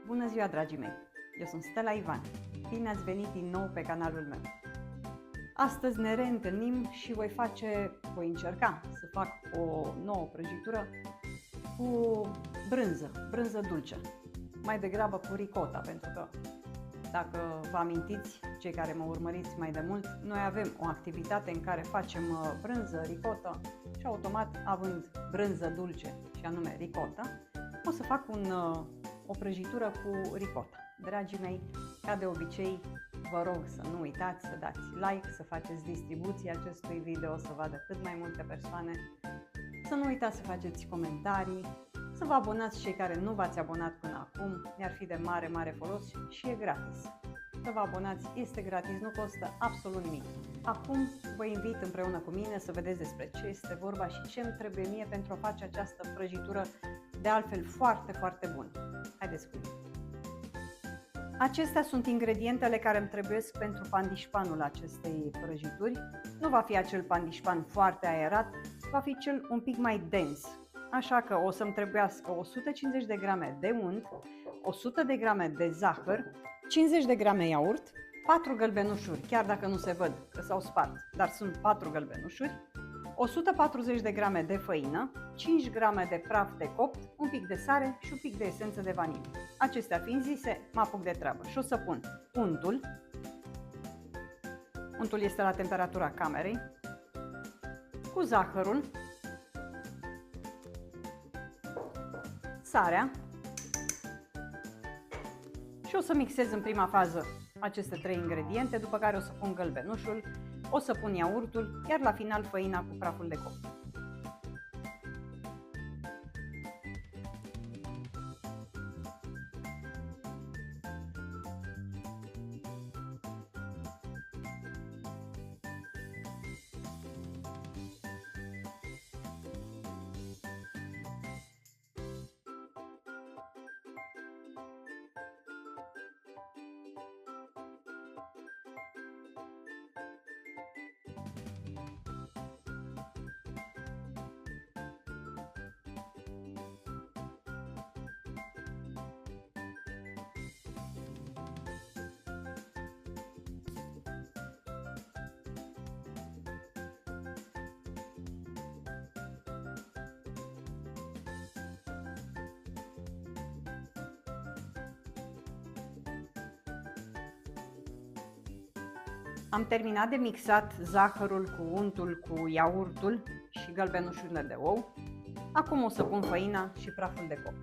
Bună ziua, dragii mei! Eu sunt Stella Ivan. Bine ați venit din nou pe canalul meu. Astăzi ne reîntâlnim și voi încerca să fac o nouă prăjitură cu brânză dulce. Mai degrabă cu ricota, pentru că dacă vă amintiți, cei care mă urmăriți mai de mult, noi avem o activitate în care facem brânză, ricotă și automat, având brânză dulce și anume ricota, o să fac o prăjitură cu ricota. Dragii mei, ca de obicei, vă rog să nu uitați să dați like, să faceți distribuția acestui video, să vadă cât mai multe persoane, să nu uitați să faceți comentarii, să vă abonați cei care nu v-ați abonat până acum, mi-ar fi de mare folos și e gratis. Să vă abonați, este gratis, nu costă absolut nimic. Acum vă invit împreună cu mine să vedeți despre ce este vorba și ce îmi trebuie mie pentru a face această prăjitură, de altfel foarte bună. Haideți cu mine! Acestea sunt ingredientele care îmi trebuiesc pentru pandișpanul acestei prăjituri. Nu va fi acel pandișpan foarte aerat, va fi cel un pic mai dens. Așa că o să-mi trebuiască 150 de grame de unt, 100 de grame de zahăr, 50 de grame iaurt, 4 gălbenușuri, chiar dacă nu se văd că s-au spart, dar sunt 4 gălbenușuri, 140 de grame de făină, 5 grame de praf de copt, un pic de sare și un pic de esență de vanilie. Acestea fiind zise, mă apuc de treabă și o să pun untul. Untul este la temperatura camerei, cu zahărul, sarea și o să mixez în prima fază aceste 3 ingrediente, după care o să pun gălbenușul, o să pun iaurtul, iar la final făina cu praful de copt. Am terminat de mixat zahărul cu untul, cu iaurtul și gălbenușurile de ou. Acum o să pun făina și praful de copt.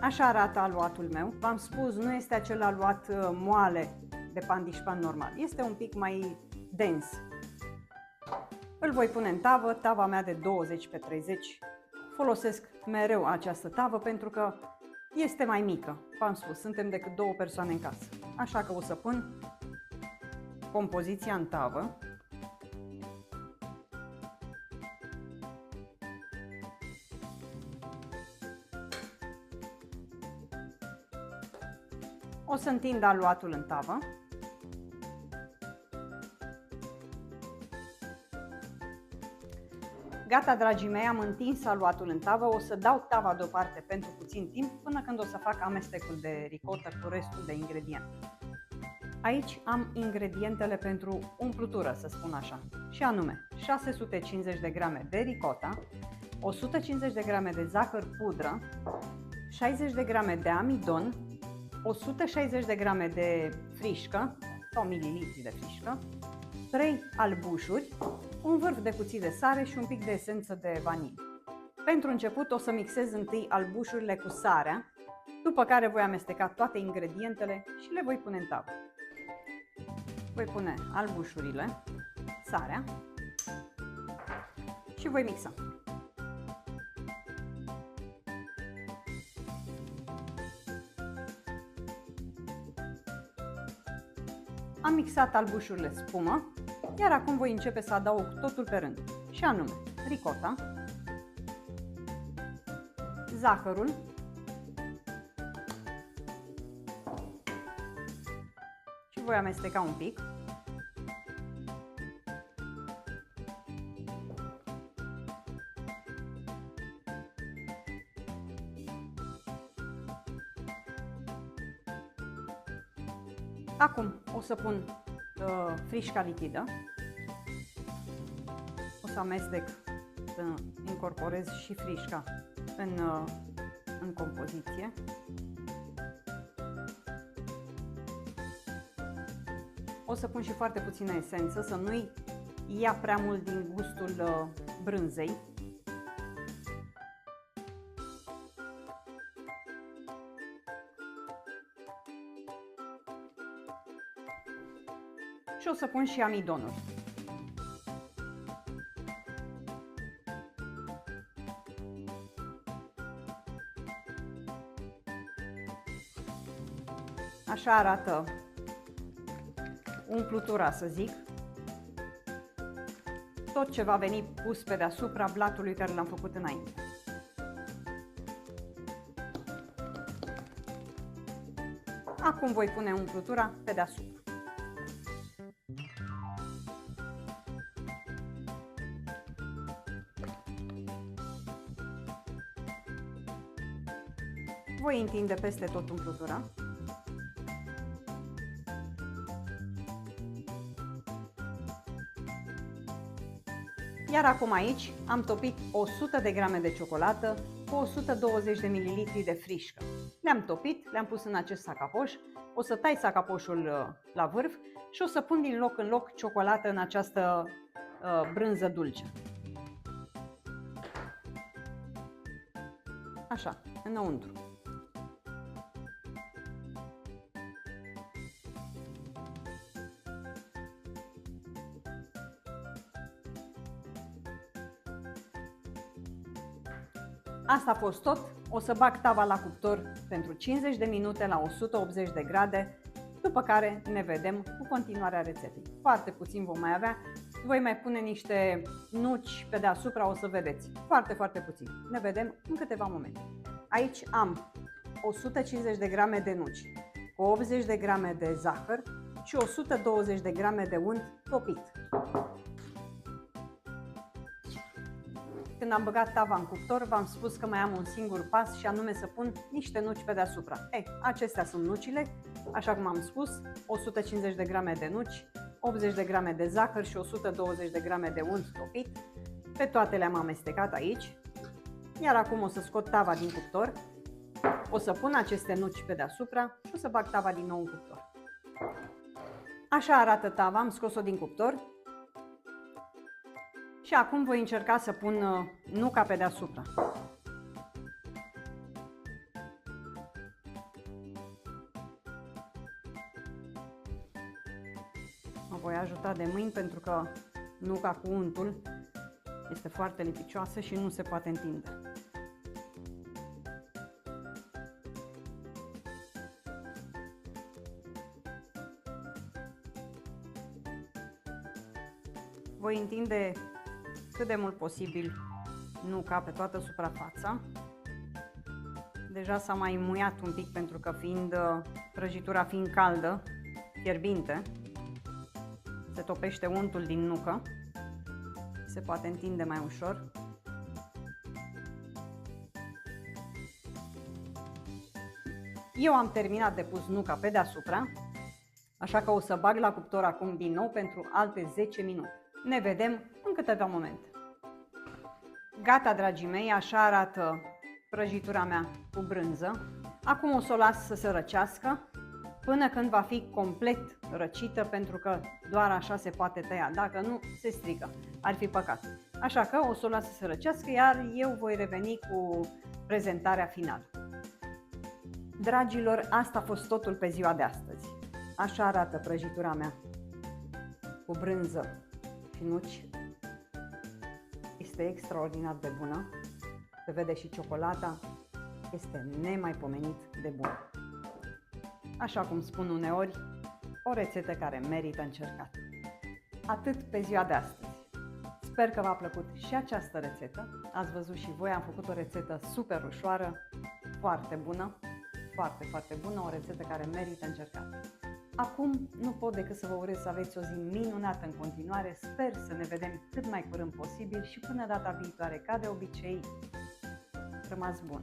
Așa arată aluatul meu. V-am spus, nu este acel aluat moale de pandișpan normal. Este un pic mai dens. Îl voi pune în tavă, tava mea de 20 pe 30. Folosesc mereu această tavă pentru că este mai mică. V-am spus, suntem decât 2 persoane în casă. Așa că o să pun compoziția în tavă. O să întind aluatul în tavă. Gata, dragii mei, am întins aluatul în tavă. O să dau tava deoparte pentru puțin timp până când o să fac amestecul de ricotă cu restul de ingrediente. Aici am ingredientele pentru umplutură, să spun așa, și anume 650 de grame de ricota, 150 de grame de zahăr pudră, 60 de grame de amidon, 160 de grame de frișcă sau mililitri de frișcă, 3 albușuri, un vârf de cuțit de sare și un pic de esență de vanilie. Pentru început o să mixez întâi albușurile cu sarea, după care voi amesteca toate ingredientele și le voi pune în tavă. Voi pune albușurile, sarea și voi mixa. Am mixat albușurile spumă, iar acum voi începe să adaug totul pe rând. Și și anume ricota, zahărul, și voi amesteca un pic. Acum o să pun frișca lichidă, o să amestec, să incorporez și frișca în compoziție. O să pun și foarte puțină esență, să nu-i ia prea mult din gustul brânzei. Și o să pun și amidonul. Așa arată umplutura, să zic. Tot ce va veni pus pe deasupra blatului care l-am făcut înainte. Acum voi pune umplutura pe deasupra. Voi întinde peste tot umplutura. Iar acum aici am topit 100 de grame de ciocolată cu 120 de ml de frișcă. Le-am topit, le-am pus în acest sacapoș. O să tai sacapoșul la vârf și o să pun din loc în loc ciocolată în această brânză dulce. Așa, înăuntru. Asta a fost tot. O să bag tava la cuptor pentru 50 de minute la 180 de grade, după care ne vedem cu continuarea rețetei. Foarte puțin vom mai avea. Voi mai pune niște nuci pe deasupra, o să vedeți. Foarte, foarte puțin. Ne vedem în câteva momente. Aici am 150 de grame de nuci, cu 80 de grame de zahăr și 120 de grame de unt topit. Când am băgat tava în cuptor, v-am spus că mai am un singur pas și anume să pun niște nuci pe deasupra. Acestea sunt nucile, așa cum am spus, 150 de grame de nuci, 80 de grame de zahăr și 120 de grame de unt topit. Pe toate le-am amestecat aici. Iar acum o să scot tava din cuptor, o să pun aceste nuci pe deasupra și o să bag tava din nou în cuptor. Așa arată tava, am scos-o din cuptor. Și acum voi încerca să pun nuca pe deasupra. Mă voi ajuta de mâini pentru că nuca cu untul este foarte lipicioasă și nu se poate întinde. Voi întinde cât de mult posibil nuca pe toată suprafața. Deja s-a mai muiat un pic pentru că prăjitura fiind caldă, fierbinte, se topește untul din nucă, se poate întinde mai ușor. Eu am terminat de pus nuca pe deasupra, așa că o să bag la cuptor acum din nou pentru alte 10 minute. Ne vedem în câteva momente. Gata, dragii mei, așa arată prăjitura mea cu brânză. Acum o să o las să se răcească până când va fi complet răcită, pentru că doar așa se poate tăia. Dacă nu, se strică. Ar fi păcat. Așa că o să o las să se răcească, iar eu voi reveni cu prezentarea finală. Dragilor, asta a fost totul pe ziua de astăzi. Așa arată prăjitura mea cu brânză și nuci. Este extraordinar de bună. Se vede și ciocolata. Este nemaipomenit de bună. Așa cum spun uneori, o rețetă care merită încercată. Atât pe ziua de astăzi. Sper că v-a plăcut și această rețetă. Ați văzut și voi, am făcut o rețetă super ușoară, foarte bună, foarte, foarte bună, o rețetă care merită încercată. Acum nu pot decât să vă urez să aveți o zi minunată în continuare, sper să ne vedem cât mai curând posibil și până data viitoare, ca de obicei, rămas bun!